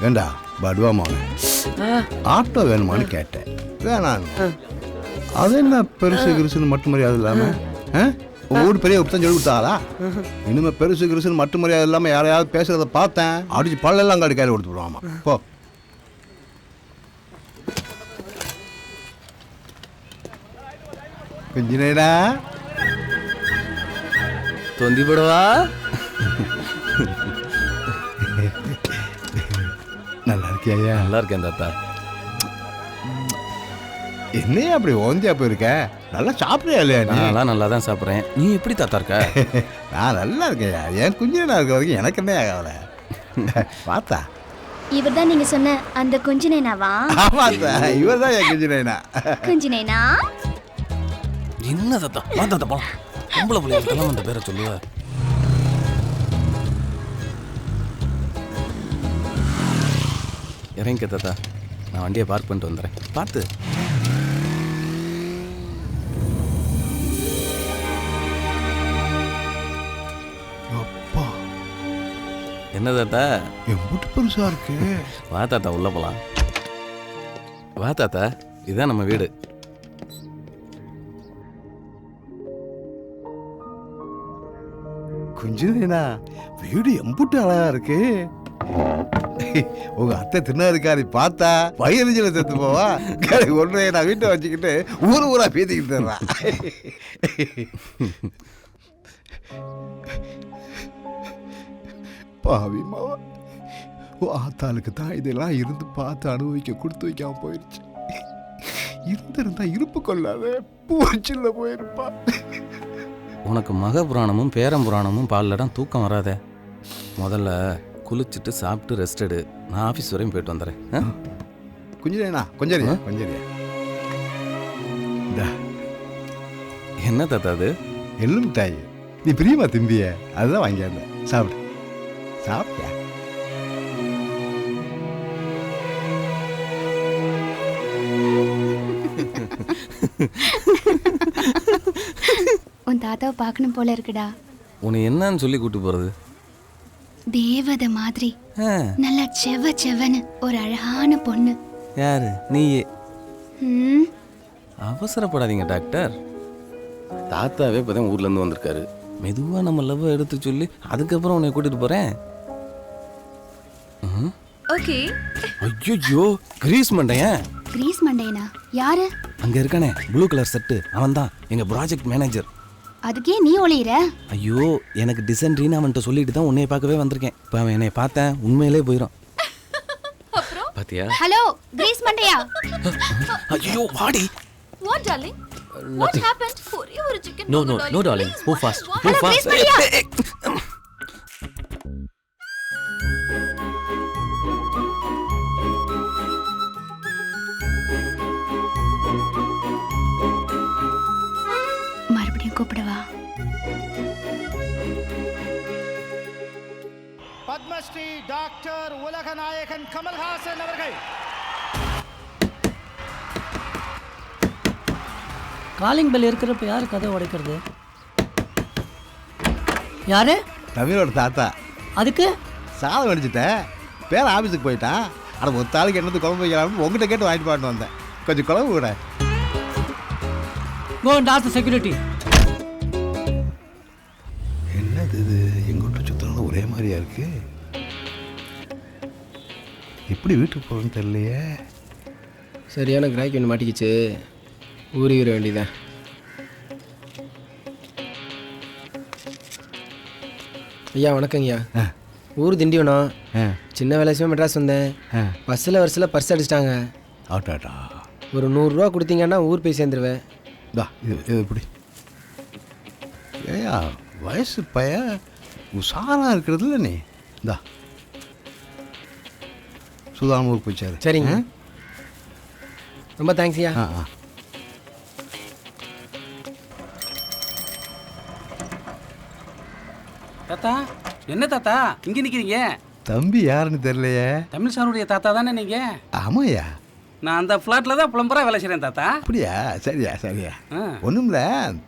ஏண்டா படுவாமாங்க ஆட்டோ வேணுமான்னு கேட்டேன், வேணாம். அது என்ன பெருசு கிருசுன்னு மட்டும் மரியாதை இல்லாமல் ஊடு பெரிய உப்பத்தான் சொல்லி கொடுத்தாளா? இனிமே பெருசு கிருசுன்னு மட்டும் மரியாதை இல்லாமல் யாரையாவது பேசுறத பார்த்தேன் அடிச்சு பல்லெல்லாம் அங்கே கையில் கொடுத்து விடுவாமா. போ. கொஞ்சினேடா தொந்தி போடவா? நல்லா இருக்கியா? நல்லா இருக்கேன் தாத்தா. என்னையா அப்படி ஓந்தியா போயிருக்க? நல்லா சாப்பிட்றியா இல்லையா? நான் நல்லா தான் சாப்பிட்றேன். நீ எப்படி தாத்தா இருக்க? நான் நல்லா இருக்கேயா. என் குஞ்சினா இருக்க வரைக்கும் எனக்கு என்ன ஆகலை பார்த்தா. இவர் தான் நீங்க சொன்ன அந்த குஞ்சினேனாவா? ஆமாத்தா, இவர் தான் என் குஞ்சினேனா. குஞ்சினேனா என்ன தாத்தா? வா தாத்தா போலாம். பொம்பளை பிள்ளைகளுக்கெல்லாம் அந்த பேரை சொல்லுவ. இறங்கிக்க தாத்தா, நான் வண்டியை பார்க் பண்ணிட்டு வந்துடுறேன். பார்த்து. அப்பா என்ன தாத்தா எம்பிட்டு பெருசா இருக்கு? வா தாத்தா உள்ள போலாம். வா தாத்தா, இதுதான் நம்ம வீடு. குஞ்சினேனா வீடு எம்பிட்டு அழகா இருக்கு. உங்க அத்தை திருநாருக்காரி பார்த்தா பயிரஞ்சில செத்து போவா. ஒன்றை நான் வீட்டை வச்சுக்கிட்டு ஊர் ஊரா பேசிக்கிட்டு தர்றான். பாவி மாவா, ஆத்தாளுக்கு தான் இதெல்லாம் இருந்து பார்த்து அனுபவிக்க கொடுத்து வைக்காம போயிடுச்சு. இருந்திருந்தா இருப்பு கொள்ளாத பூச்சில்ல போயிருப்பா. உனக்கு மக புராணமும் பேரம் புராணமும் பால்லடம் தூக்கம் வராத. முதல்ல குளிச்சுட்டு சாப்பிட்டு ரெஸ்ட் எடு. நான் ஆஃபீஸ் வரையும் போயிட்டு வந்துடுறேன். குஞ்சினேனா கொஞ்சரியா கொஞ்சரியா. என்ன தாத்தா அது? எள்ளு மிட்டாய். நீ பிரியமா திம்பிய அதுதான் வாங்கியாந்த. சாப்பிடு சாப்பிட்டியா? உன் தாத்தாவை பார்க்கணும் போல இருக்குடா. உன்னை என்னன்னு சொல்லி கூட்டு போறது? தேவதை மாதிரி நல்லா செவ செவன்னு ஒரு அழகான பொண்ணு. யாரு? நீயே. ம், அவசரப்படாதீங்க டாக்டர். தாத்தாவே இப்போதான் ஊர்ல இருந்து வந்திருக்காரு. மெதுவா நம்ம லவ் எடுத்து சொல்லி அதுக்கப்புறம் உன்னை கூட்டிட்டு போறேன். ஓகே. ஐயோ, கிரீஸ் மண்டையன். கிரீஸ் மண்டையனா? யாரு? அங்க இருக்கானே ப்ளூ கலர் செட்டு, அவன் தான் எங்க ப்ராஜெக்ட் மேனேஜர். அதுக்கே நீ ஒளியிற? ஐயோ, எனக்கு டிசென்ட்ரின்னு அவன்கிட்ட சொல்லிட்டு தான் உன்னைய பார்க்கவே வந்திருக்கேன். இப்போ அவன் என்னை பார்த்தேன் உண்மையிலே போயிடும். பாத்தியா? ஹலோ கிரீஸ் மண்டையா. ஐயோ வாடி. What darling? What happened? ஒரே ஒரு chicken. No darling. Move fast. Move fast. மறுபடியும் கூப்பிடவா? பத்மஸ்ரீ டாக்டர் உலகநாயகன் கமல்ஹாசன் அவர்கள். காலிங் பெல் இருக்கிறப்ப யாரு கதை உடைக்கிறது? யாரு? நவீனோட தாத்தா. அதுக்கு சாதம் அடிச்சுட்டேன், பேர ஆஃபீஸுக்கு போயிட்டான். ஆனால் ஒரு தாளுக்கு என்னது குழம்பு வைக்கலாம்னு உங்ககிட்ட கேட்டு வாங்கிட்டு பாட்டு வந்தேன். கொஞ்சம் குழம்பு கூட. Go and ask the security. என்னது இது? எங்கிட்ட சுத்தம் ஒரே மாதிரியா இருக்கு. எப்படி வீட்டுக்கு போகணும்னு தெரியலையே. சரியான கிராக்கி ஒன்று மாட்டிக்கிச்சு, ஊறி வர வேண்டியதான். ஐயா வணக்கங்கய்யா. ஊர் திண்டிவனம். சின்ன வேலை விஷயமா மெட்ராஸ் வந்தேன். பஸ்ஸில் வரிசையில் பர்ஸ் அடிச்சிட்டாங்க. ஆட்டாட்டா. ஒரு 100 ரூபா கொடுத்தீங்கன்னா ஊர் போய் சேர்ந்துருவேன். இது எப்படி? ஏயா வயசு பையன் உஷாரா இருக்கிறது இல்லை நீ. இந்தா சுதாம ஊருக்கு போச்சாரு. சரிங்க, ரொம்ப தேங்க்ஸ் ஐயா. தாத்தா என்ன தாத்தா இங்க நிக்கிறீங்க? தம்பி யாருன்னு தெரியலையே. தமிழ் சாருடைய தாத்தா தானே நீங்க? ஆமாய்யா. நான் அந்த ஃப்ளாட்டில் தான் புலம்புறா வேலை செய்கிறேன் தாத்தா. அப்படியா? சரியா சரியா. ஆ. ஒன்றும்ல,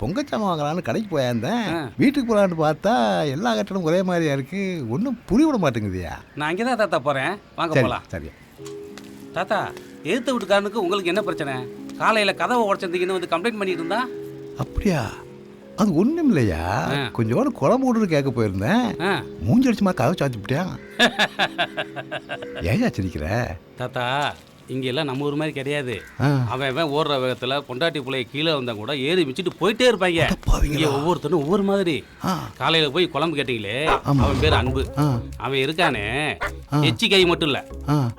பொங்கச்சாம வாங்கலான்னு கடைக்கு போயிருந்தேன். வீட்டுக்கு போகலான்னு பார்த்தா எல்லா கட்டணம் ஒரே மாதிரியா இருக்கு. ஒன்றும் புரிவிட மாட்டேங்குதுயா. நான் அங்கே தான் தாத்தா போகிறேன், வாங்க சரி போகலாம். சரியா. தாத்தா, எதிர்த்து வீட்டுக்காரனுக்கு உங்களுக்கு என்ன பிரச்சனை? காலையில் கதவை உடச்சிருந்தீங்கன்னு வந்து கம்ப்ளைண்ட் பண்ணிட்டு இருந்தா? அப்படியா? அது ஒன்றும் இல்லையா, கொஞ்சோடு குழம்பு விடுறது கேட்க போயிருந்தேன். மூஞ்சி அடிச்சுமா கதவை சாத்தி விட்டியான். ஏயா சிரிக்கிற? தாத்தா, இங்கே எல்லாம் நம்ம ஊர் மாதிரி கிடையாது. அவன் ஓடுற வேகத்தில் பொண்டாட்டி பிள்ளைய கீழே வந்தா கூட ஏறி மிச்சிட்டு போயிட்டே இருப்பாங்க. இங்கே ஒவ்வொருத்தரும் ஒவ்வொரு மாதிரி. காலையில் போய் குழம்பு கேட்டீங்களே, அவன் பேர் அன்பு. அவன் இருக்கானே, எச்சி கை மட்டும் இல்லை,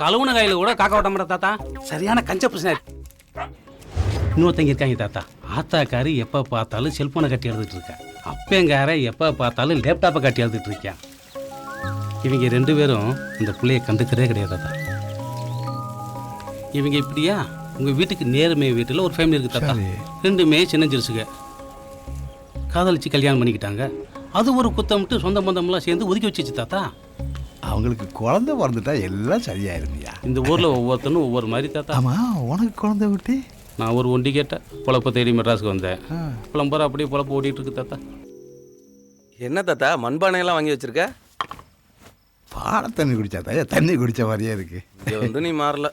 கழுவுன கையில் கூட காக்க விட்ட மாட்டா தாத்தா. சரியான கஞ்ச பிரச்சனை. இன்னொருத்தங்க இருக்காங்க தாத்தா, ஆத்தாக்காரி எப்போ பார்த்தாலும் செல்ஃபோனை கட்டி எழுதிட்டு இருக்கேன். அப்பேங்கார எப்போ பார்த்தாலும் லேப்டாப்பை கட்டி எழுதிட்டு இருக்கேன். இவங்க 2 பேரும் இந்த பிள்ளைய கண்டுக்கிறதே கிடையாது தாத்தா. இவங்க இப்படியா? உங்கள் வீட்டுக்கு நேர்மை வீட்டில் ஒரு ஃபேமிலி இருக்குது தாத்தா. 2மே சின்ன ஜிருசுங்க, காதலிச்சு கல்யாணம் பண்ணிக்கிட்டாங்க. அது ஒரு குத்தமிட்டு சொந்த பந்தம்லாம் சேர்ந்து ஒதுக்கி வச்சிச்சு தாத்தா. அவங்களுக்கு குழந்தை பிறந்துட்டா எல்லாம் சரியாயிருந்தியா? இந்த ஊரில் ஒவ்வொருத்தனும் ஒவ்வொரு மாதிரி தாத்தா. ஆமாம், உனக்கு குழந்தை விட்டு நான் ஒரு ஒண்டி கேட்டேன், பொழப்ப தேடி மெட்ராஸுக்கு வந்தேன். புலம்பர அப்படியே பொழப்பு ஓடிட்டு இருக்கு தாத்தா. என்ன தாத்தா மண்பானையெல்லாம் வாங்கி வச்சிருக்க? பாட தண்ணி குடிச்சா தாயா தண்ணி குடிச்ச மாதிரியே இருக்கு. இங்கே வந்து நீ மாறல.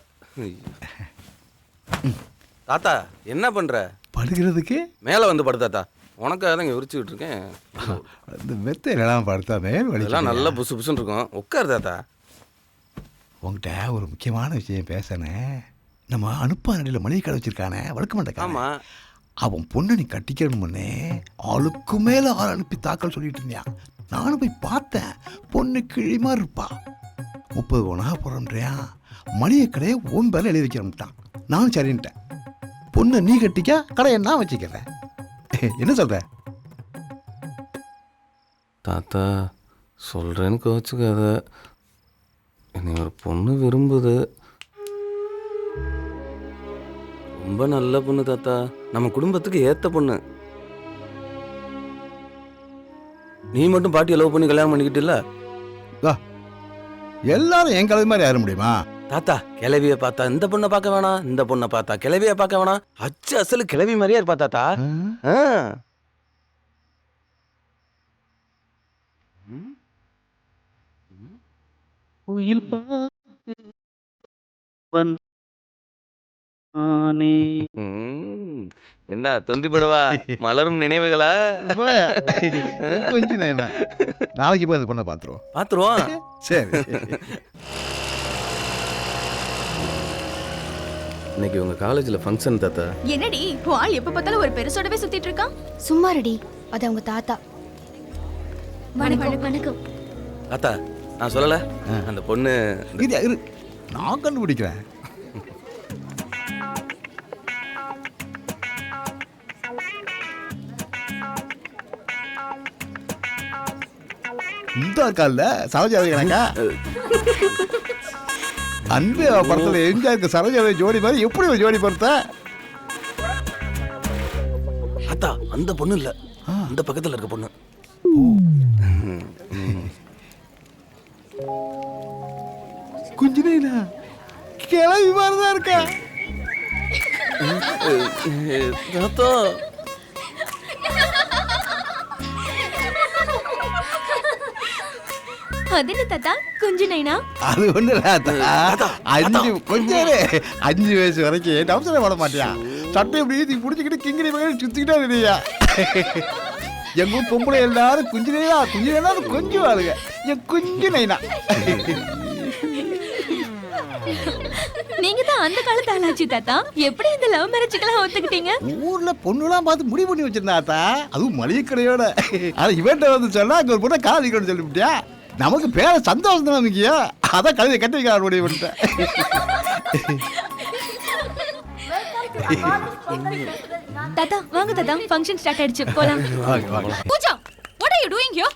தாத்தா என்ன பண்ற? படுக்கிறதுக்கு மேலே வந்து படு தாத்தா. உனக்காக தான் இங்கே விரிச்சுக்கிட்டு இருக்கேன். இந்த மெத்தையிலலாம் படுத்தா மேல் வலி எல்லாம் நல்லா புசு புசுன்னு இருக்கும். உட்காரு தாத்தா. உங்கள்கிட்ட ஒரு முக்கியமான விஷயம் பேசினேன். நம்ம அனுப்பா நடியில் மளிகை கடை வச்சிருக்கானே, வழக்க மாட்டேன். ஆமாம், அவன் பொண்ணை நீ கட்டிக்கணும்னே ஆளுக்கு மேலே ஆள் அனுப்பி தாக்கல் சொல்லிட்டு இருந்தியான். நானும் போய் பார்த்தேன். பொண்ணு கிழிமா இருப்பா. 30 பவுனா போகிறோன்றியா, மளிகை கடையை உன் பேரில் எழுதி வைக்கிறோம்ட்டான். நானும் சரின்ட்டேன். பொண்ணை நீ கட்டிக்க, கடையை நான் வச்சுக்கிறேன். என்ன சொல்ற தாத்தா? சொல்கிறேன்னு கோச்சுக்காத. என்னை ஒரு பொண்ணு விரும்புது. ரொம்ப நல்ல பொண்ணு தாத்தா, நம்ம குடும்பத்துக்கு ஏற்ற பொண்ணு. நீ மட்டும் பாட்டியை லவ் பண்ணி கல்யாணம் பண்ணிக்கிட்டு இல்ல? எல்லாரும் என் கலவை மாதிரி ஆற முடியுமா தாத்தா? கிளவியை பார்த்தா இந்த பொண்ணை பார்க்க வேணாம், இந்த பொண்ணை பார்த்தா கிளவியை பார்க்க வேணாம். அச்சு அசலு கிளவி மாதிரியா இருப்பா தாத்தா. என்ன தொந்தி படவா? மலரும் நினைவுகளா? கொஞ்சம் நாளைக்கு போய் அந்த பொண்ணை பார்த்துருவோம். பாத்துருவோம். சரி. இன்னைக்கு உங்க காலேஜ்ல ஃபங்க்ஷன் தாத்தா. என்னடி உன் ஆள் எப்ப பார்த்தாலும் ஒரு பெருசோடவே சுத்திட்டு இருக்கான்? சும்மா ரெடி, அது அவங்க தாத்தா. வணக்கம் வணக்கம். தாத்தா நான் சொல்லல, அந்த பொண்ணு இரு, நான் கண்டுபிடிக்கிறேன். இந்த கால சரோஜாவை எனக்கா அன்பு படத்துல எம்ஜிஆருக்கு சரோஜாவை ஜோடி மாதிரி எப்படி ஒரு ஜோடி பொறுத்த? தாத்தா அந்த பொண்ணு இல்ல, அந்த பக்கத்துல இருக்க பொண்ணு. குஞ்சுனா கிளவி மாதிரிதான் இருக்கா. தாத்தா அது என்ன தாத்தா குஞ்சு நைனா? அது ஒண்ணு இல்ல, 5 வயசு வரைக்கும் டவுசரை போட மாட்டியா, சட்டை எப்படி பிடிச்சிக்கிட்டு கிங்கிரி மகன் சுத்திக்கிட்டே இல்லையா. எங்க பொம்பளை எல்லாரும் குஞ்சு நைனா குஞ்சு நைனா கொஞ்சம் ஆளுங்க. என் குஞ்சு நைனா. நீங்க தான் அந்த காலத்து ஆளாச்சு தாத்தா. எப்படி இந்த லவ் மேரேஜ்க்கெல்லாம் ஒத்துக்கிட்டீங்க? ஊர்ல பொண்ணுலாம் பார்த்து முடிவு பண்ணி வச்சிருந்தாத்தா, அதுவும் மளிகை கடையோட. ஆனா இவன்ட்ட வந்து சொன்னா அங்க ஒரு பொண்ணை காதலிக்கணும்னு சொல்லிவிட்டியா. நமக்கு பேர சந்தோஷம் தான் முக்கியம். அதான் கழுதை கட்டி வைக்க முடிவு பண்ணிட்டேன். தாத்தா வாங்க தாத்தா, ஃபங்க்ஷன் ஸ்டார்ட் ஆயிடுச்சு, போலாம். Pooja, what are you doing here?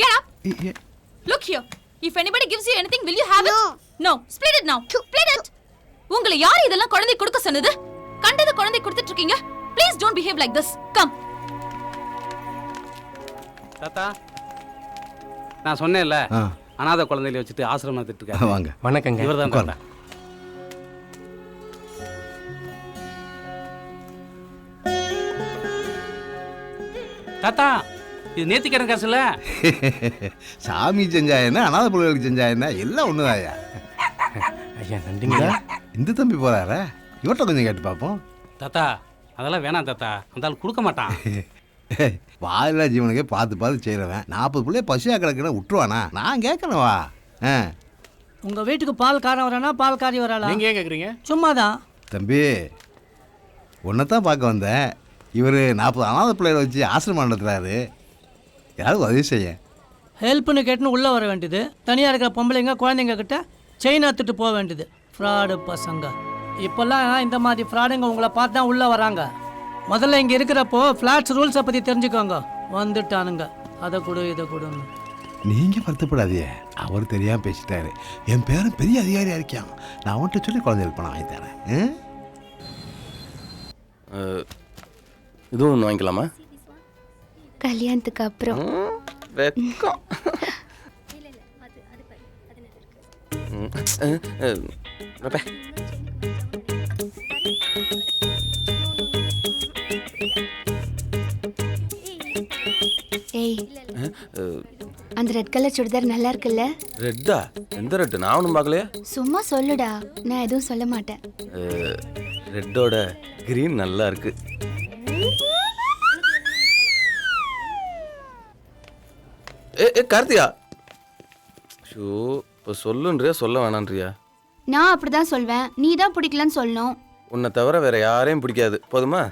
Get up. Look here. If anybody gives you anything, will you have it? No. Split it now. Split it. உங்களை யார் இதெல்லாம் குழந்தை கொடுக்க சொன்னது? கண்டது குழந்தை கொடுத்துட்டு இருக்கீங்க. Please don't behave like this. Come. தாத்தா நான் சொன்னேன்ல, அனாதை குழந்தையில வச்சுட்டு ஆசிரமம் நடத்திட்டு இருக்காரு. வாங்க. வணக்கங்க. இவர்தான் தாத்தா. தாத்தா இது நேத்திக்கடன் காசு இல்ல? சாமி செஞ்சா என்ன, அனாதை பிள்ளைகளுக்கு செஞ்சா என்ன, எல்லாம் ஒண்ணுதாயா. ஐயா நன்றிங்களா. இந்த தம்பி போறாரா, இவர்கிட்ட கொஞ்சம் கேட்டு பார்ப்போம். தாத்தா அதெல்லாம் வேணாம் தாத்தா, அந்த ஆள் கொடுக்க மாட்டான். வாயிலா ஜீவனுக்கே பார்த்து பார்த்து செய்கிறவன் 40 பிள்ளைய பசியாக கிடக்குன்னு விட்டுருவானா? நான் கேட்கணுவா? உங்க வீட்டுக்கு பால் காரம் வரானா பால் காரி வராளா? நீங்க ஏன் கேக்குறீங்க? சும்மாதான். தம்பி உன்னைத்தான் பார்க்க வந்தேன். இவர் 40 அனாதை பிள்ளைகளை வச்சு ஆசிரமம் நடத்துறாரு, யாரும் உதவி செய்ய. ஹெல்ப்னு கேட்டுன்னு உள்ளே வர வேண்டியது, தனியாக இருக்கிற பொம்பளைங்க குழந்தைங்க கிட்ட செயின் அத்துட்டு போக வேண்டியது. ஃப்ராடு பசங்க. இப்போல்லாம் இந்த மாதிரி ஃப்ராடுங்க உங்களை பார்த்து தான் உள்ளே வராங்க. முதல்ல இங்கே இருக்கிறப்போ ஃப்ளாட்ஸ் ரூல்ஸை பற்றி தெரிஞ்சுக்கோங்க. வந்துட்டானுங்க அதை கொடு இதை கொடுன்னு. நீங்கள் வருத்தப்படாதீங்க, அவர் தெரியாமல் பேசிட்டாரு. என் பேரன் பெரிய அதிகாரியாக இருக்கான், நான் அவன்கிட்ட சொல்லி குழந்தை ஹெல்ப் பண்ண வாங்கி தரேன். இதுவும் ஒன்று வாங்கிக்கலாமா? கல்யாணத்துக்கு அப்புறம். வெக்கம். ஏய், அந்த ரெட் கலர் சுடிதார் நல்லா இருக்குல்ல? ரெட்டா? எந்த ரெட்டு? நான் ஒன்றும் பார்க்கலையே. சும்மா சொல்லுடா, நான் எதுவும் சொல்ல மாட்டேன். ரெட்டோட கிரீன் நல்லா இருக்கு. ஏ கார்த்தியா, ஷோ இப்போ சொல்லுன்றியா சொல்ல வேணான்றியா? நான் அப்படிதான் சொல்வேன், நீ தான் பிடிக்கலன்னு சொல்லணும். உன்னை தவிர வேற யாரையும் பிடிக்காது, போதுமா?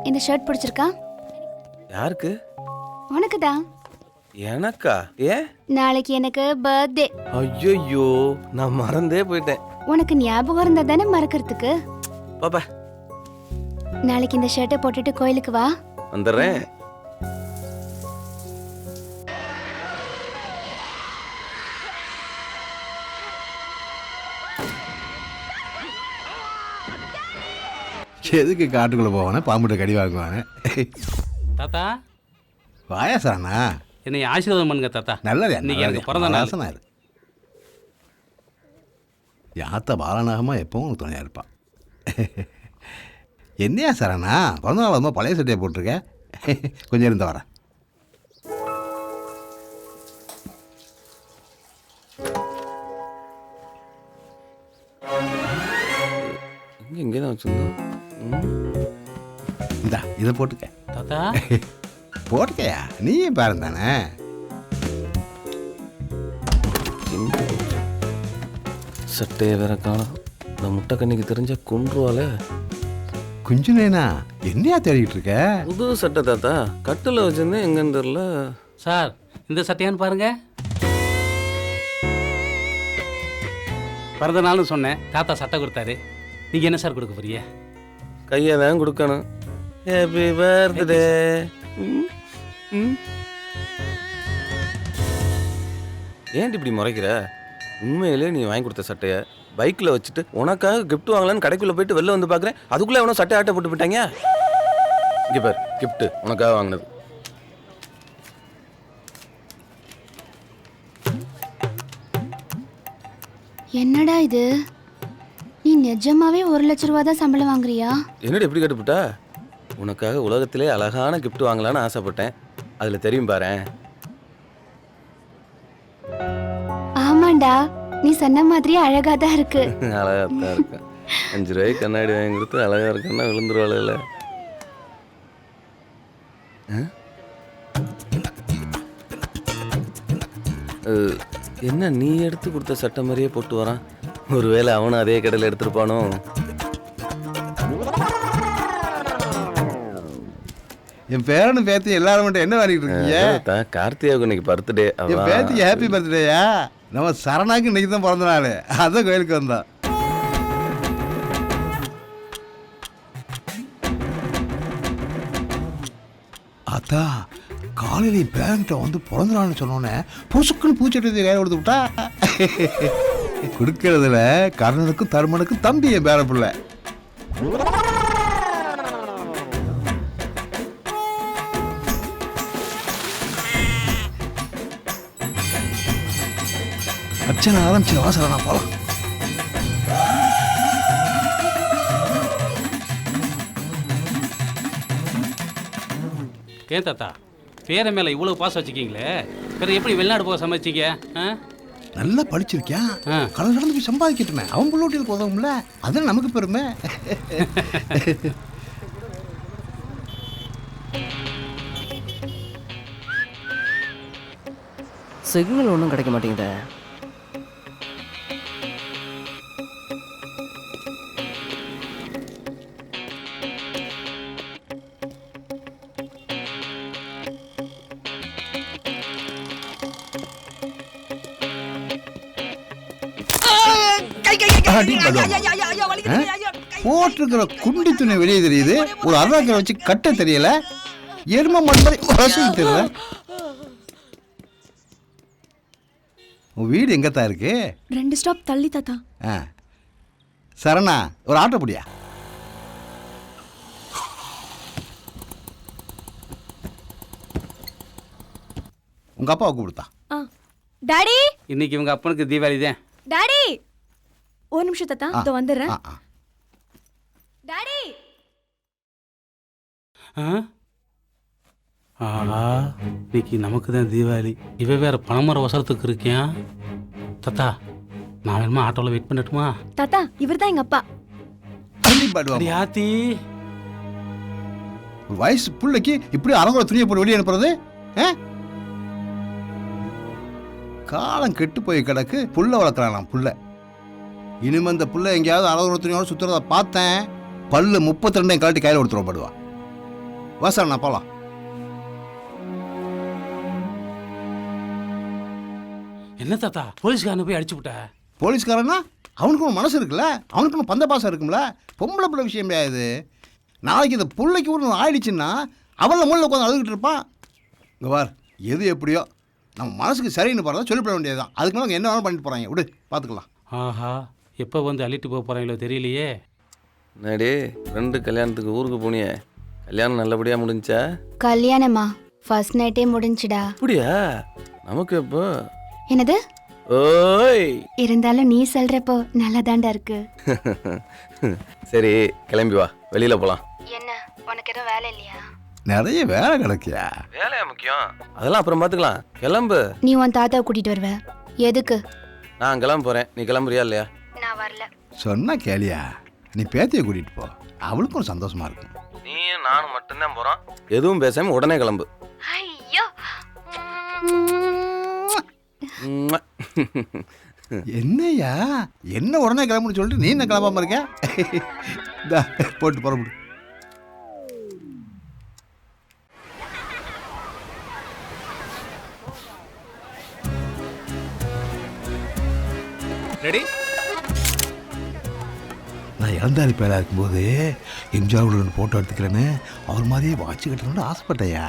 இந்த ஷர்ட் பிடிச்சிருக்கா? யாருக்கு? உனக்கு தான். எனக்கா? ஏன்? நாளைக்கு எனக்கு பர்த்டே. ஐயோ நான் மறந்தே போயிட்டேன். உனக்கு ஞாபகம் இருந்தா தானே மறக்கிறதுக்கு. பாப்பா நாளைக்கு இந்த ஷர்ட்டை போட்டுட்டு கோயிலுக்கு வா. வந்துடுறேன். எதுக்கு காட்டுக்குள்ளே போவானே, பாம்புட்ட கடி வாங்குவானே. தாத்தா வாயாசானா என்னை ஆசீர்வாதம் பண்ணுங்க தாத்தா. நல்லது. இன்னைக்கு எனக்கு பிறந்த நாள். நாள் யாத்த பாலநாகமாக எப்பவும் உனக்கு துணையாக இருப்பான். என்னையா சரணா, பிறந்த நாள் ரொம்ப பழைய சட்டையை போட்டிருக்க, கொஞ்சம் இருந்த வரேன். இங்கே தான் வச்சுருந்தோம். இந்தா இதை போட்டுக்க. தாத்தா போட்டுக்கையா, நீயும் பேரன் தானே. சட்டையை வேற காணும். இந்த முட்டை கண்ணிக்கு தெரிஞ்ச கொன்றுவாளே. குஞ்சுனேனா என்னையா தேடிக்கிட்டு இருக்க? புது சட்டை தாத்தா, கட்டில் வச்சிருந்தேன், எங்கன்னு தெரியல. சார் இந்த சட்டையான்னு பாருங்க. பிறந்த நாள்னு சொன்னேன், தாத்தா சட்டை கொடுத்தாரு. நீங்கள் என்ன சார் கொடுக்க போறீங்க? கையை தான் கொடுக்கணும். Happy birthday. ஏன்டி இப்படி முறைக்கிற? உண்மையிலே நீ வாங்கி கொடுத்த சட்டையை பைக்கில் வச்சுட்டு உனக்காக கிஃப்ட் வாங்கலான்னு கடைக்குள்ளே போயிட்டு வெளில வந்து பார்க்குறேன், அதுக்குள்ளே எவனோ சட்டை ஆட்டை போட்டு போயிட்டாங்க. இங்கே பார், கிஃப்ட்டு உனக்காக வாங்கினது. என்னடா இது, நீ நிஜமாவே 1 லட்ச ரூபா தான் சம்பளம் வாங்குறியா? என்னடி எப்படி கேட்டுப்புட்டா? உனக்காக உலகத்திலே அழகான கிஃப்ட் வாங்கலான்னு ஆசைப்பட்டேன், அதில் தெரியும் பாரு. ஆமாண்டா, நீ சொன்ன மாதிரி அழகா தான் இருக்கு. அழகா தான் இருக்கேன். 5 ரூபாய்க்கு கண்ணாடி வாங்கி கொடுத்து அழகா இருக்குன்னா விழுந்துருவாள். என்ன நீ எடுத்து கொடுத்த சட்டை மாதிரியே போட்டு வரான்? ஒருவேளை அவனும் அதே கடையில் எடுத்துருப்பானோ? என் பேரனும் பேத்தி எல்லாரும் மட்டும் என்ன பண்ணிட்டு இருக்கீங்க? கார்த்தியாவுக்கு இன்னைக்கு பர்த்டே. என் பேத்திக்கு ஹாப்பி பர்த்டேயா? நம்ம சரணாக்கு இன்னைக்கு தான் பிறந்த நாள், அதான் கோயிலுக்கு வந்தோம். அதான் காலையில் பேரண்ட்ட வந்து பிறந்த நாள்னு சொன்னோன்னே புசுக்குன்னு பூச்சட்டி கையில் கொடுத்து விட்டா. கொடுக்கறதுல கர்ணனுக்கும் தருமனுக்கும் தம்பி என் பேர பிள்ளை. அர்ச்சனை ஆரம்பிச்சு வாசலா போலாம். ஏன் தாத்தா பேரை மேலே இவ்வளோ பாசம் வச்சுக்கிங்களே பிறகு எப்படி வெளிநாடு போக சமைச்சிங்க ஆ நல்லா படிச்சிருக்கேன் ஆ. கடல் கடந்து போய் சம்பாதிக்கிட்டுமே அவன் பிள்ளோட்டியில் உதவும்ல அது நமக்கு பெருமை. சிக்னல் ஒன்றும் கிடைக்க மாட்டேங்குதே. போட்டிருக்கிற குண்டி துணி வெளியே தெரியுது, ஒரு அருவாக்கரை வச்சு கட்ட தெரியல, எரும மாதிரி தெரியல. உன் வீடு எங்கத்தான் இருக்கு? 2 ஸ்டாப் தள்ளி தாத்தா. சரணா, ஒரு ஆட்டோ பிடியா. உங்க அப்பாவை கூப்பிடுத்தா. டாடி, இன்னைக்கு இவங்க அப்பனுக்கு தீபாவளி தான். டாடி ஒரு நிமிஷம் தாத்தா, இதோ வந்துடுறேன். டாடி. ஆஹா, இன்னைக்கு நமக்கு தான் தீபாவளி. இவ வேற பணமர அவசரத்துக்கு இருக்கியா? தாத்தா நான் வேணுமா ஆட்டோவில் வெயிட் பண்ணட்டுமா? தாத்தா இவர் தான் எங்க அப்பா. ஆத்தி வயசு புள்ளைக்கு இப்படி அரங்குற துணியை போட்டு வெளியே அனுப்புறது? காலம் கெட்டு போய் கிடக்கு, புள்ள வளர்க்குறான் புள்ள. இனிமே அந்த புள்ள எங்கேயாவது அரங்குற துணியோட சுத்துறத பார்த்தேன், பல்லு 32 கழட்டி கையில் கொடுத்துருவோம் படுவா. வாசா நான் போலாம். என்ன தாத்தா போலீஸ்காரனை போய் அடிச்சு விட்ட? போலீஸ்காரனா அவனுக்கு ஒரு மனசு இருக்குல்ல, அவனுக்கு ஒன்று பந்த பாசம் இருக்கும்ல. பொம்பளை பிள்ளை விஷயம் கிடையாது. நாளைக்கு இந்த பிள்ளைக்கு ஒரு ஆயிடுச்சுன்னா அவளை மூலையில் உட்காந்து அழுதுகிட்டு இருப்பான். இங்கே பார், எது எப்படியோ நம்ம மனசுக்கு சரின்னு போகிறதா சொல்லிவிட வேண்டியது தான். அதுக்கு மேலே என்ன வேணாலும் பண்ணிட்டு போகிறாங்க, விடு பார்த்துக்கலாம். ஆஹா, எப்போ வந்து அள்ளிட்டு போக போகிறாங்களோ தெரியலையே. நடி 2 கல்யாணத்துக்கு ஊருக்கு போனியே, கல்யாணம் நல்லபடியாக முடிஞ்சா? கல்யாணமா ஃபர்ஸ்ட் நைட்டே முடிஞ்சுடா. அப்படியா? நமக்கு எப்போ? என்னது? ஓய், இருந்தாலும் நீ சொல்றப்போ நல்லாதாண்டா இருக்கு. சரி கிளம்பி வா, வெளியில போலாம். என்ன உனக்கு எதுவும் வேலை இல்லையா? நிறைய வேலை கிடைக்கியா? வேலையா முக்கியம், அதெல்லாம் அப்புறம் பார்த்துக்கலாம். கிளம்பு. நீ உன் தாத்தாவை கூட்டிட்டு வருவ. எதுக்கு? நான் கிளம்ப போறேன், நீ கிளம்புறியா இல்லையா? நான் வரல. சொன்னா கேளியா, நீ பேத்தியை கூட்டிகிட்டு போ, அவளுக்கும் சந்தோஷமா இருக்கும். நீயும் நானும் மட்டும்தான் போறோம், எதுவும் பேசாம உடனே கிளம்பு. ஐயோ, என்னையா என்ன உடனே கிளம்புன்னு சொல்லிட்டு நீ என்ன கிளம்பாம இருக்க? போட்டு புறப்படு. ரெடி? நான் இறந்தாரி பேரா இருக்கும்போது எம்ஜிஆர் ஃபோட்டோ எடுத்துக்கிறேன்னு அவர் மாதிரியே வாட்சி கட்டணும்னு ஆசைப்பட்டையா.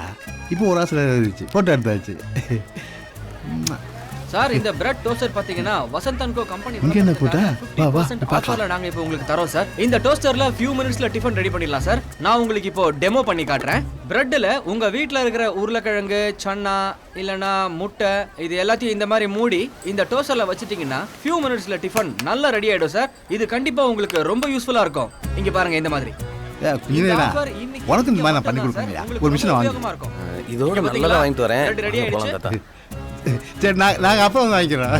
இப்போ ஒரு ஆசை இருந்துச்சு, ஃபோட்டோ எடுத்தாச்சு. சார் இந்த பிரெட் டோஸ்டர் பாத்தீங்கன்னா வசந்த் அண்ட் கோ கம்பெனி இங்க என்ன போட்டா? வா வா ஆஃபர்ல நாங்க இப்போ உங்களுக்கு தரோம் சார். இந்த டோஸ்டர்ல few minutesல டிஃபன் ரெடி பண்ணிடலாம் சார். நான் உங்களுக்கு இப்போ டெமோ பண்ணி காட்டுறேன். பிரெட்ல உங்க வீட்ல இருக்கிற உருளைக்கிழங்கு, சன்னா இல்லனா முட்டை இது எல்லாத்தையும் இந்த மாதிரி மூடி இந்த டோஸ்டர்ல வச்சிட்டீங்கன்னா few minutesல டிஃபன் நல்லா ரெடி ஆயிடும் சார். இது கண்டிப்பா உங்களுக்கு ரொம்ப யூஸ்ஃபுல்லா இருக்கும். இங்க பாருங்க இந்த மாதிரி. உனக்கு இந்த மாதிரி நான் பண்ணி கொடுக்குறேன். ஒரு மிஷினை வாங்கி இதோட நல்லதா வாங்கிட்டு வரேன். ரெடி ஆயிடுச்சு. சரி, நாங்கள் அப்புறம் வந்து வாங்கிக்கிறோம்.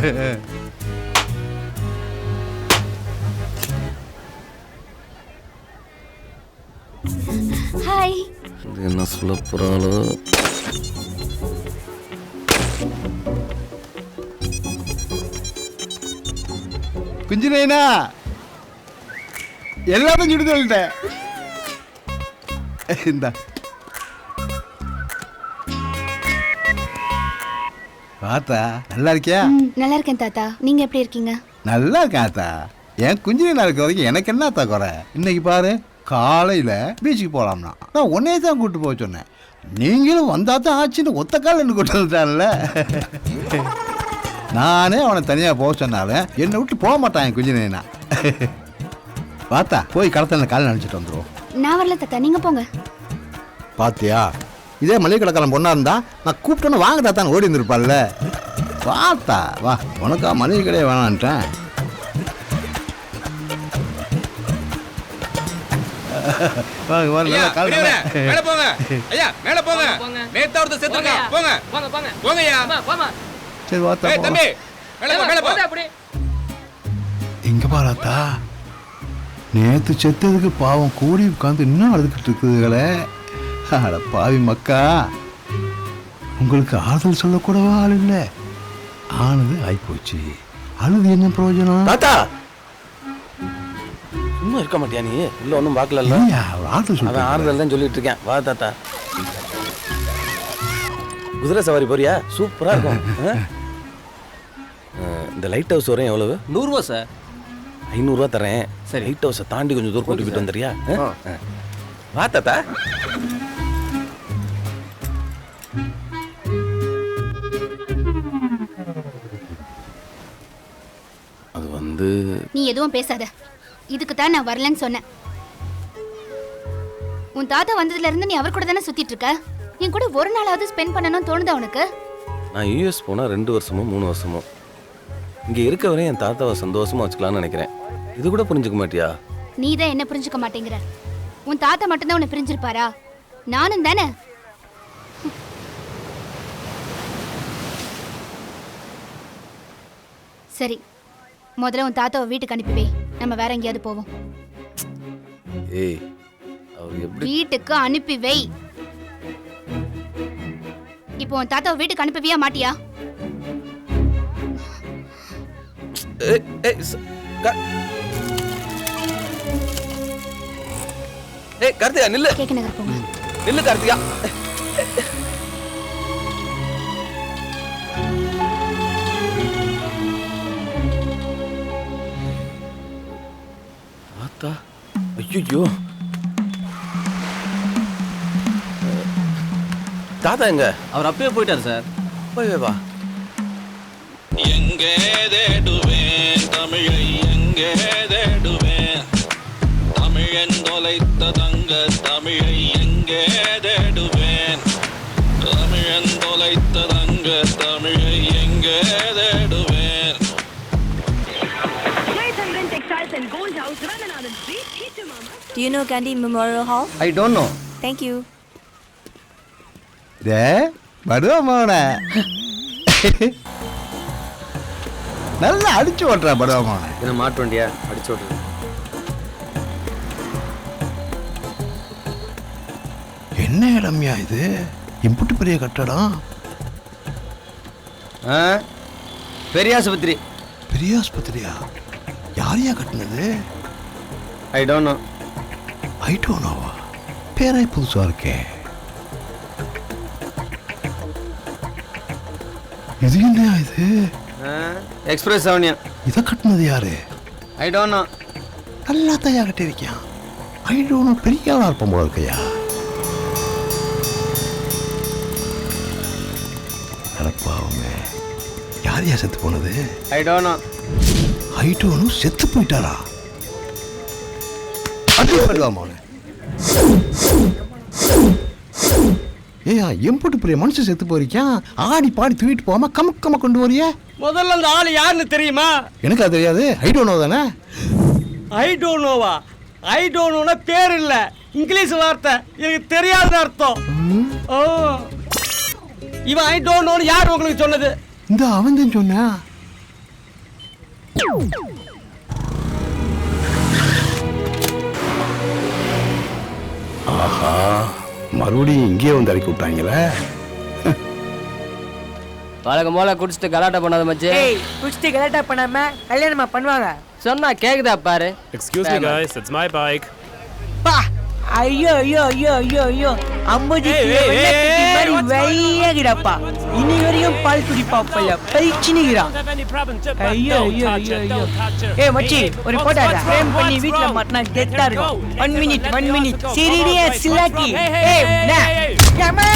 ஹாய். என்ன சொல்ல போறாளோ? குஞ்சு நைனா எல்லாத்தையும் சுடு சொல்லிட்டேன். இந்த பார்த்தா நல்லா இருக்கியா? நல்லா இருக்கேன் தாத்தா. நீங்க எப்படி இருக்கீங்க? நல்லா இருக்கேன் ஆத்தா. என் குஞ்சு நைனா இருக்க வரைக்கும் எனக்கு என்னத்தா குறை? இன்னைக்கு பாரு, காலையில் பீச்சுக்கு போகலாம்னா நான் உன்னே தான் கூப்பிட்டு போக சொன்னேன். நீங்களும் வந்தா தான் ஆச்சுன்னு ஒத்த கால் என்ன கூட்டு வந்துட்டான்ல. நானே அவனை தனியாக போக சொன்னாலும் என்னை விட்டு போக மாட்டான் என் குஞ்சு நைனா. பார்த்தா போய் கடத்தல காலை நினச்சிட்டு வந்துடுவோம். நான் வரல தாத்தா, நீங்க போங்க. பாத்தியா, இதே மளிகை கடைக்காரன் பொண்ணா இருந்தா நான் கூப்பிட்டோன்னு வாங்கடா தான் ஓடி இருந்திருப்பாள்ல. பார்த்தா வா, உனக்கா மளிகை கடையே வேணான்ட்டேன். வாங்க வாங்க நல்லா கால் மேல போங்க ஐயா, மேல போங்க. நேத்தா ஒருத்தர் செத்துருக்கான். போங்க போங்க போங்க போங்க ஐயா. போமா சரி வாத்தா ஏய் தம்பி, மேல போ. அப்படி இங்க பாராத்தா நேத்து செத்ததுக்கு பாவம் கூடி உட்காந்து இன்னும் அழுதுகிட்டு இருக்குதுகளே. அட பாவி மக்கா, உங்களுக்கு ஆறுதல் சொல்லக்கூடவா ஆள் இல்லை. ஆனது ஆயிப்போச்சு, அழுது என்ன பிரயோஜனம்? தாத்தா சும்மா இருக்க மாட்டியா நீ? இல்ல ஒன்றும் பார்க்கல. இல்லையா, ஒரு ஆறுதல் அவன் சொல்றேன். ஆறுதல் தான் சொல்லிட்டு இருக்கேன். வா தாத்தா, குதிரை சவாரி போறியா? சூப்பரா இருக்கும். இந்த லைட் ஹவுஸ் வரையும் எவ்வளவு? 100 ரூபா சார். 500 ரூபா தரேன். சரி, லைட் ஹவுஸை தாண்டி கொஞ்சம் தூரம் கூட்டிட்டு வந்துறியா? வா தாத்தா. அது வந்து நீ எதுவும் பேசாத. இதுக்கு தான் நான் வரலன்னு சொன்னேன். உன் தாத்தா வந்ததுல இருந்து நீ அவர் கூட தானே சுத்திட்டு இருக்க. என் கூட ஒரு நாளாவது ஸ்பெண்ட் பண்ணணும்னு தோணுதா உனக்கு? நான் யூஎஸ் போனால் 2 வருஷமோ 3 வருஷமோ இங்கே இருக்க வரையும் என் தாத்தாவை சந்தோஷமா வச்சுக்கலாம்னு நினைக்கிறேன். இது கூட புரிஞ்சுக்க மாட்டியா? நீ தான் என்ன புரிஞ்சுக்க மாட்டேங்கிற. உன் தாத்தா மட்டும்தான் உன்னை பிரிஞ்சிருப்பாரா? நானும் தானே. சரி, முதல்ல உன் தாத்தாவை வீட்டுக்கு அனுப்பி வை. நம்ம வேற எங்கேயாவது போவோம். ஏய், அவர் எப்படி? வீட்டுக்கு அனுப்பி வை. இப்போ உன் தாத்தாவை வீட்டுக்கு அனுப்புவியா மாட்டியா? ஏய், ஏய், ஏய் கார்த்தியா நில்லு. கேக்க நகர் போங்க. நில்லு கார்த்தியா. தாத்தா, ஐயோ தாத்தா எங்க? அவர் அப்பயே போயிட்டார் சார். போய் வா. எங்கே தேடுவேன் தமிழை, எங்கே தேடுவேன் தமிழன் தொலைத்த தங்க தமிழை, எங்கே தேடுவேன் தமிழன் தொலைத்த தங்க தமிழை, எங்கே தேடுவேன். Do you know Gandhi Memorial Hall? I don't no. Thank you. டே படுவாமோன நல்லா அடிச்சு ஓட்டுறா படுவாமோன. என்ன மாட்டு வண்டியா அடிச்சு விட்றது? என்ன இடம்யா இது? இம்புட்டு பெரிய கட்டடம். பெரிய ஆஸ்பத்திரி. பெரிய ஆஸ்பத்திரியா? யாரையா கட்டினது? I don't know. I don't நோவா? பேரே புதுசா இருக்கே. இது என்ன இது? எக்ஸ்பிரஸ் அவனியா. இதை கட்டினது யாரு? I don't know. நல்லா தயா கட்டியிருக்கான். ஐ டோன்ட் நோ. பெரிய ஆளா இருப்போம் போல இருக்கையா? அடப்பாவுமே, யாரையா செத்து போனது? ஐ don't know. I don't no. செத்து போயிட்டாரா? அடி படுவாமோன. ஏயா எம்புட்டு பெரிய மனுஷன் செத்து போயிருக்கான். ஆடி பாடி தூக்கிட்டு போகாம கமக்கமா கொண்டு வரியா? முதல்ல அந்த ஆள் யாருன்னு தெரியுமா? எனக்கு அது தெரியாது. ஐ டோன்ட் நோ தானே. ஐ டோன்ட் நோவா? ஐ டோன்ட் நோனா பேர் இல்ல, இங்கிலீஷ் வார்த்தை. எனக்கு தெரியாத அர்த்தம். ஓ, இவன் ஐ டோன்ட் நோன்னு யார் உங்களுக்கு சொன்னது? இந்த அவன் தான் சொன்னா. ஆஹா, மறுபடியும் இங்கே வந்து இறக்கி விட்டாங்களே. வழக்கம் போல குடிச்சிட்டு கலாட்டா பண்ணாத மச்சி. குடிச்சிட்டு கலாட்டா பண்ணாம கல்யாணமா பண்ணுவாங்க? சொன்னா கேக்குதா பாரு. Excuse me guys, it's my bike. பா, ஐயோ ஐயோ ஐயோ ஐயோ ஐயோ, 50 கிலோ வெய்யகிடப்பா. இனி வரையும் பால் குடிப்பாப்பைய பைச்சினிகிறான். ஐயோ ஐயோ ஐயோ ஐயோ. ஏய் மச்சி, ஒரு போட்டோ ஃப்ரேம் பண்ணி வீட்ல மாட்டினா கெத்தா இருக்கும். 1 மினிட் சிரிடியா சிலாக்கி. ஏய் நா யமா.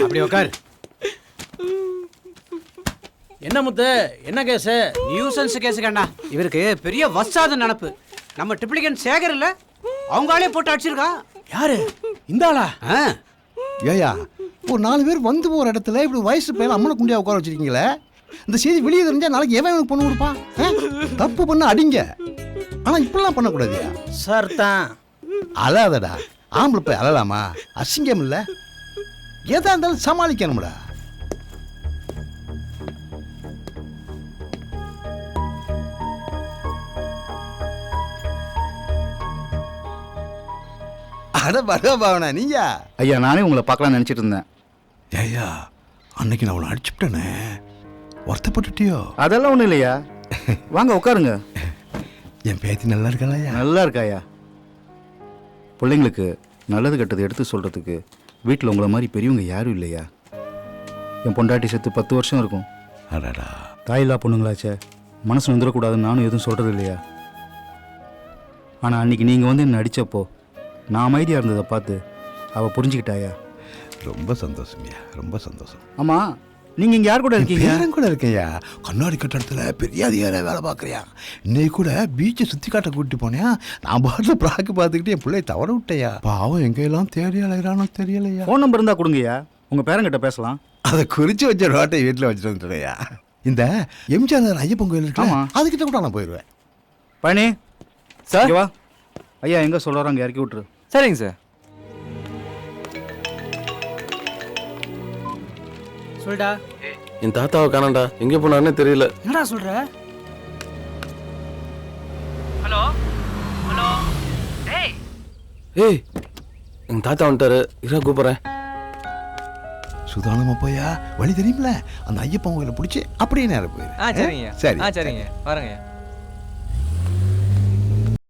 அப்படி உட்காரு. என்ன முத்து என்ன கேஸு? நியூசன்ஸ் கேஸுக்கண்ணா. இவருக்கு பெரிய வசாத நினப்பு. நம்ம டிப்ளிகன் சேகர் இல்ல, அவங்களே போட்டு அடிச்சிருக்கா. யாரு இந்த ஆளா? ஏயா ஒரு 4 பேர் வந்து போகிற இடத்துல இப்படி வயசு பையன் அம்மனை குண்டியா உட்கார வச்சிருக்கீங்களே. இந்த செய்தி வெளியே தெரிஞ்சா நாளைக்கு எவன் எனக்கு பொண்ணு கொடுப்பான்? தப்பு பண்ண அடிங்க. ஆனால் இப்படிலாம் பண்ணக்கூடாதியா சார் தான். அழாதடா. ஆம்பளை போய் அழலாமா? அசிங்கம் இல்லை. எதா இருந்தாலும் சமாளிக்கணும்டா. அட பரவ பாவனா நீங்க? ஐயா நானே உங்களை பார்க்கலாம்னு நினச்சிட்டு இருந்தேன். ஐயா அன்னைக்கு நான் அவனை அடிச்சுட்டேனே, வருத்தப்பட்டுட்டியோ? அதெல்லாம் ஒன்றும் இல்லையா, வாங்க உட்காருங்க. என் பேத்தி நல்லா இருக்காளையா? நல்லா இருக்காயா. பிள்ளைங்களுக்கு நல்லது கெட்டது எடுத்து சொல்கிறதுக்கு வீட்டில் உங்களை மாதிரி பெரியவங்க யாரும் இல்லையா. என் பொண்டாட்டி செத்து 10 வருஷம் இருக்கும். அடடா. தாயில்லா பொண்ணுங்களாச்சே, மனசு வந்துடக்கூடாதுன்னு நானும் எதுவும் சொல்கிறது இல்லையா. ஆனால் அன்றைக்கி நீங்கள் வந்து என்னை அடித்தப்போ நான் அமைதியாக இருந்ததை பார்த்து அவள் புரிஞ்சுக்கிட்டாயா. ரொம்ப சந்தோஷம்யா, ரொம்ப சந்தோஷம். ஆமாம், நீங்கள் இங்கே யார் கூட இருக்கீங்க? யாரும் கூட இருக்கையா, கண்ணாடி கட்டடத்தில் பெரிய அதிகாரியாக வேலை பார்க்குறியா. இன்னைக்கு கூட பீச்சை சுற்றி காட்ட கூட்டிட்டு போனியா. நான் பாட்டில் ப்ராக்கு பார்த்துக்கிட்டு என் பிள்ளைய தவற விட்டையா. பாவம் எங்கெல்லாம் தேடி அலைகிறானோ தெரியலையா. ஃபோன் நம்பர் இருந்தால் கொடுங்கய்யா, உங்கள் பேரங்கிட்ட பேசலாம். அதை குறித்து வச்ச ரோட்டை வீட்டில் வச்சுட்டு வந்துட்டேயா. இந்த எம்ஜிஆர் ஐயப்பன் கோயில் இருக்கு, அதுக்கிட்ட கூட நான் போயிடுவேன். பழனி சார் வா. ஐயா எங்கே சொல்கிறாரோ அங்கே இறக்கி விட்டுரு. சரிங்க சார். சொல்டா. என் தாத்தாவை காணாண்டா, எங்கே போனான்னு தெரியல. என்னடா சொல்ற? Hello hello. டேய் ஏய், எங்க தாத்தா வந்துட்டாரு, இரா கூப்பிட்றேன். சுதானமா போயா, வழி தெரியுமில்ல, அந்த ஐயப்பன் கோயிலை பிடிச்சி அப்படியே நேரம் போயிரு. சரிங்க. சரி சரிங்க, வரேங்க.